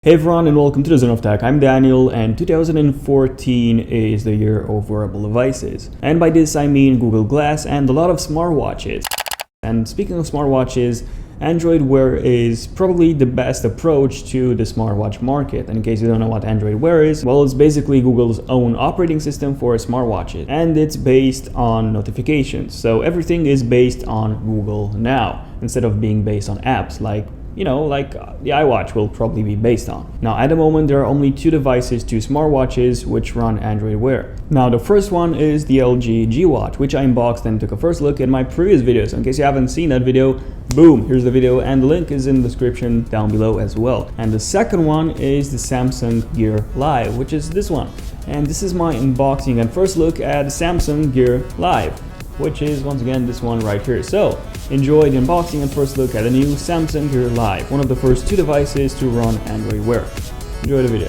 Hey everyone, and welcome to the Zone of Tech. I'm Daniel, and 2014 is the year of wearable devices. And by this I mean Google Glass and a lot of smartwatches. And speaking of smartwatches, Android Wear is probably the best approach to the smartwatch market. And in case you don't know what Android Wear is, well, it's basically Google's own operating system for smartwatches. And it's based on notifications. So everything is based on Google Now, instead of being based on apps like the iWatch will probably be based on. Now, at the moment, there are only two devices, two smartwatches, which run Android Wear. Now, the first one is the LG G Watch, which I unboxed and took a first look in my previous video. So in case you haven't seen that video, boom, here's the video, and the link is in the description down below as well. And the second one is the Samsung Gear Live, which is this one. And this is my unboxing and first look at the Samsung Gear Live, which is once again this one right here. So enjoy the unboxing and first look at the new Samsung Gear Live, one of the first two devices to run Android Wear. Enjoy the video.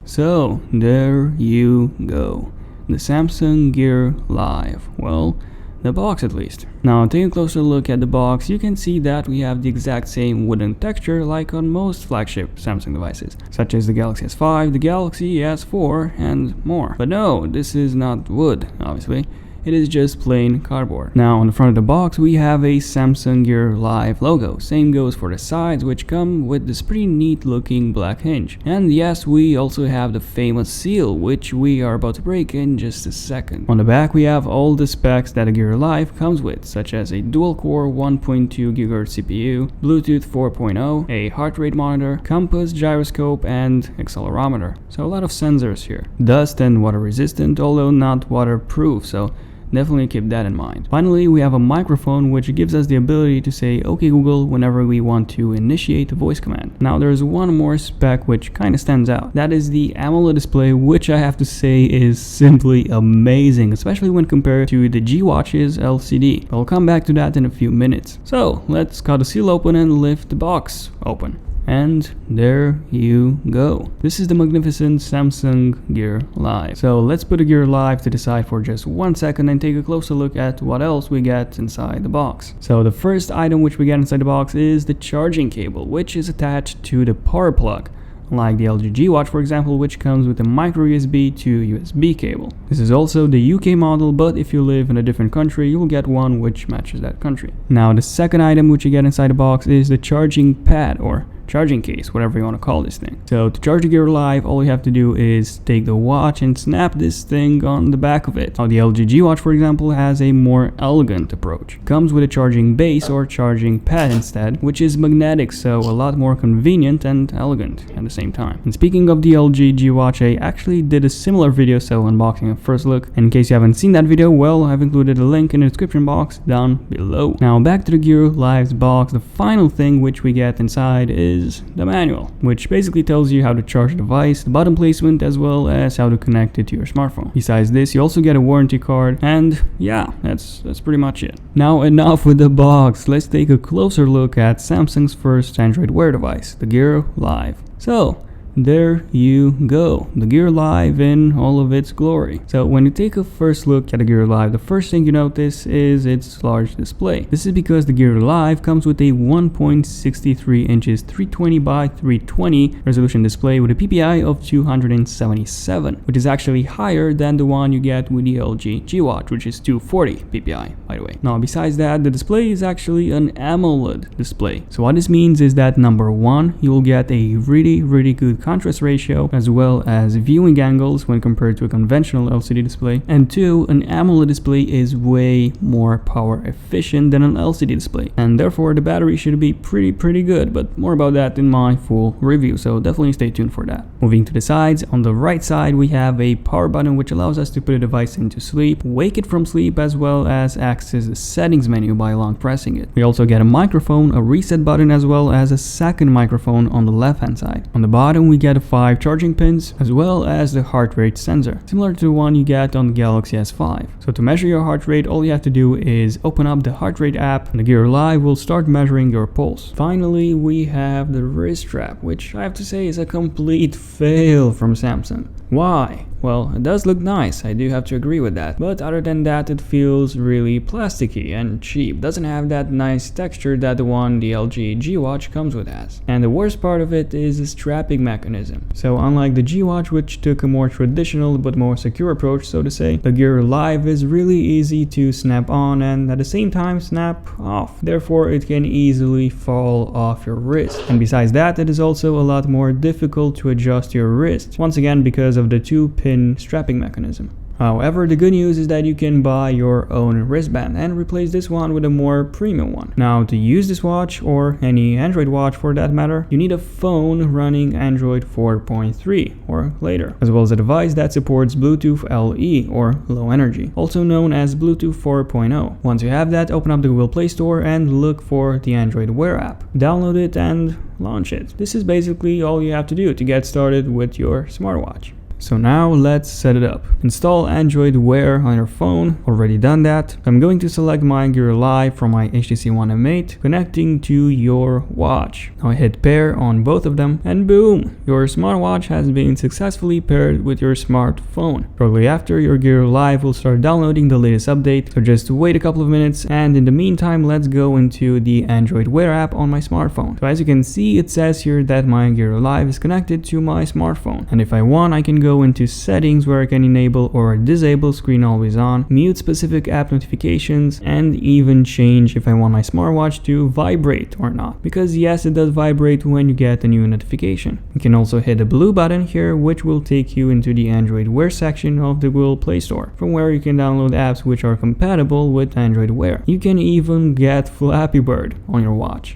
So there you go, the Samsung Gear Live. Well, the box at least. Now, taking a closer look at the box, you can see that we have the exact same wooden texture like on most flagship Samsung devices, such as the Galaxy S5, the Galaxy S4, and more. But no, this is not wood, obviously. It is just plain cardboard. Now, on the front of the box, we have a Samsung Gear Live logo. Same goes for the sides, which come with this pretty neat looking black hinge. And yes, we also have the famous seal, which we are about to break in just a second. On the back, we have all the specs that a Gear Live comes with, such as a dual-core 1.2 GHz CPU, Bluetooth 4.0, a heart rate monitor, compass, gyroscope, and accelerometer. So a lot of sensors here. Dust and water resistant, although not waterproof, so definitely keep that in mind. Finally, we have a microphone which gives us the ability to say "Okay Google" whenever we want to initiate a voice command. Now, there's one more spec which kind of stands out. That is the AMOLED display, which I have to say is simply amazing, especially when compared to the G Watch's LCD. I'll come back to that in a few minutes. So let's cut the seal open and lift the box open. And there you go. This is the magnificent Samsung Gear Live. So let's put the Gear Live to the side for just 1 second and take a closer look at what else we get inside the box. So the first item which we get inside the box is the charging cable, which is attached to the power plug, like the LG G Watch, for example, which comes with a micro USB to USB cable. This is also the UK model, but if you live in a different country, you'll get one which matches that country. Now, the second item which you get inside the box is the charging pad, or charging case, whatever you want to call this thing. So to charge the Gear Live, all you have to do is take the watch and snap this thing on the back of it. Now, the LG G Watch, for example, has a more elegant approach. It comes with a charging base or charging pad instead, which is magnetic, so a lot more convenient and elegant at the same time. And speaking of the LG G Watch, I actually did a similar video, so unboxing and first look. And in case you haven't seen that video, well, I've included a link in the description box down below. Now, back to the Gear Live's box. The final thing which we get inside is the manual, which basically tells you how to charge the device, the button placement, as well as how to connect it to your smartphone. Besides this, you also get a warranty card, and yeah, that's pretty much it. Now, enough with the box. Let's take a closer look at Samsung's first Android Wear device, the Gear Live. So there you go, the Gear Live in all of its glory. So when you take a first look at the Gear Live, the first thing you notice is its large display. This is because the Gear Live comes with a 1.63 inches 320 by 320 resolution display with a PPI of 277, which is actually higher than the one you get with the LG G Watch, which is 240 PPI, by the way. Now, besides that, the display is actually an AMOLED display. So what this means is that number one, you will get a really good contrast ratio as well as viewing angles when compared to a conventional LCD display. And two, an AMOLED display is way more power efficient than an LCD display, and therefore the battery should be pretty good, but more about that in my full review, so definitely stay tuned for that. Moving to the sides, on the right side we have a power button which allows us to put a device into sleep, wake it from sleep, as well as access the settings menu by long pressing it. We also get a microphone, a reset button, as well as a second microphone on the left hand side. On the bottom we get 5 charging pins, as well as the heart rate sensor, similar to the one you get on the Galaxy S5. So to measure your heart rate, all you have to do is open up the heart rate app, and the Gear Live will start measuring your pulse. Finally, we have the wrist strap, which I have to say is a complete fail from Samsung. Why? Well, it does look nice, I do have to agree with that. But other than that, it feels really plasticky and cheap. Doesn't have that nice texture that the one the LG G Watch comes with as. And the worst part of it is the strapping mechanism. So unlike the G Watch, which took a more traditional but more secure approach, so to say, the Gear Live is really easy to snap on and at the same time snap off. Therefore, it can easily fall off your wrist. And besides that, it is also a lot more difficult to adjust your wrist, once again because of the 2-pin strapping mechanism. However, the good news is that you can buy your own wristband and replace this one with a more premium one. Now, to use this watch, or any Android watch for that matter, you need a phone running Android 4.3 or later, as well as a device that supports Bluetooth LE or low energy, also known as Bluetooth 4.0. Once you have that, open up the Google Play Store and look for the Android Wear app. Download it and launch it. This is basically all you have to do to get started with your smartwatch. So now let's set it up. Install Android Wear on your phone. Already done that. I'm going to select my Gear Live from my HTC One M8, connecting to your watch. Now I hit pair on both of them and boom, your smartwatch has been successfully paired with your smartphone. Shortly after, your Gear Live will start downloading the latest update, so just wait a couple of minutes, and in the meantime let's go into the Android Wear app on my smartphone. So as you can see, it says here that my Gear Live is connected to my smartphone, and if I want, I can go into settings where I can enable or disable screen always on, mute specific app notifications, and even change if I want my smartwatch to vibrate or not, because yes, it does vibrate when you get a new notification. You can also hit the blue button here, which will take you into the Android Wear section of the Google Play Store, from where you can download apps which are compatible with Android Wear. You can even get Flappy Bird on your watch.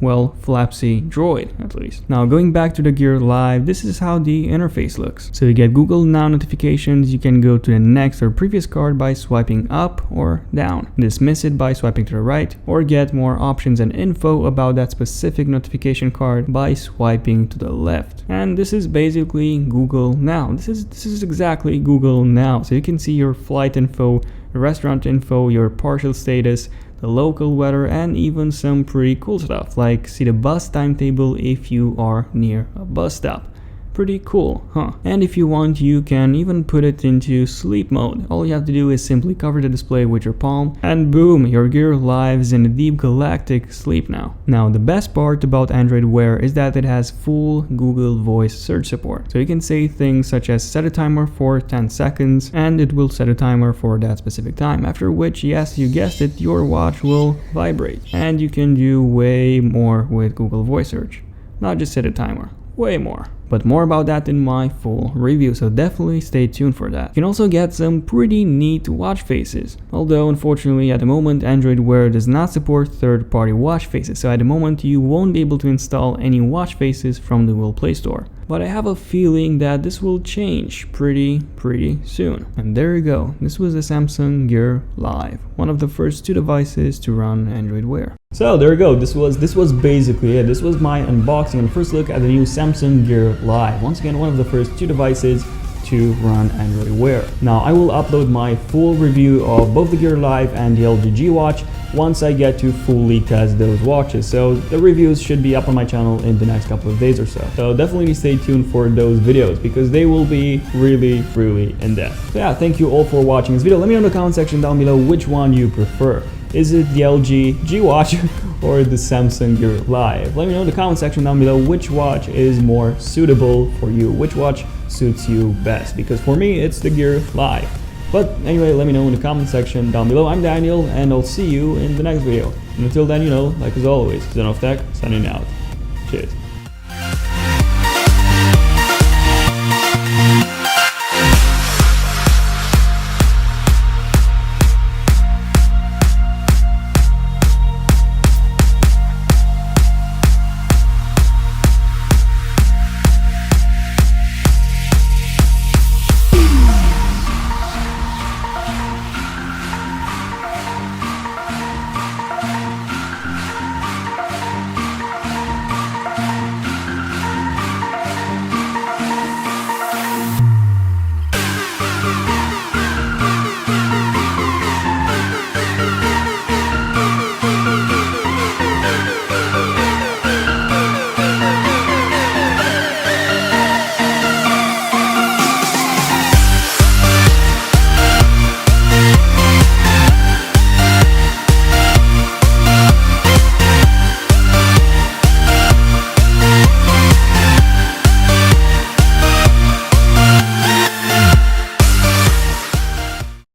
Well, Flapsy Droid at least. Now going back to the Gear Live, this is how the interface looks. So you get Google Now notifications, you can go to the next or previous card by swiping up or down, dismiss it by swiping to the right, or get more options and info about that specific notification card by swiping to the left. And this is basically Google Now. This is exactly Google Now. So you can see your flight info, restaurant info, your partial status, the local weather, and even some pretty cool stuff like see the bus timetable if you are near a bus stop. Pretty cool, huh? And if you want, you can even put it into sleep mode. All you have to do is simply cover the display with your palm and boom, your Gear Live is in a deep galactic sleep now. Now the best part about Android Wear is that it has full Google Voice search support. So you can say things such as set a timer for 10 seconds and it will set a timer for that specific time, after which, yes, you guessed it, your watch will vibrate. And you can do way more with Google Voice Search. Not just set a timer, way more. But more about that in my full review, so definitely stay tuned for that. You can also get some pretty neat watch faces. Although unfortunately at the moment Android Wear does not support third-party watch faces, so at the moment you won't be able to install any watch faces from the Google Play Store. But I have a feeling that this will change pretty soon. And there you go, this was the Samsung Gear Live, one of the first 2 devices to run Android Wear. So there you go, this was basically it. This was my unboxing and first look at the new Samsung Gear Live. Once again, one of the first 2 devices to run Android Wear. Now I will upload my full review of both the Gear Live and the LG G Watch once I get to fully test those watches. So the reviews should be up on my channel in the next couple of days or so. So definitely stay tuned for those videos because they will be really in depth. So yeah, thank you all for watching this video. Let me know in the comment section down below which one you prefer. Is it the LG G Watch or the Samsung Gear Live? Let me know in the comment section down below which watch is more suitable for you, which watch suits you best, because for me it's the Gear Live. But anyway, let me know in the comment section down below. I'm Daniel and I'll see you in the next video. And until then, you know, like as always, Zen of Tech signing out. Cheers.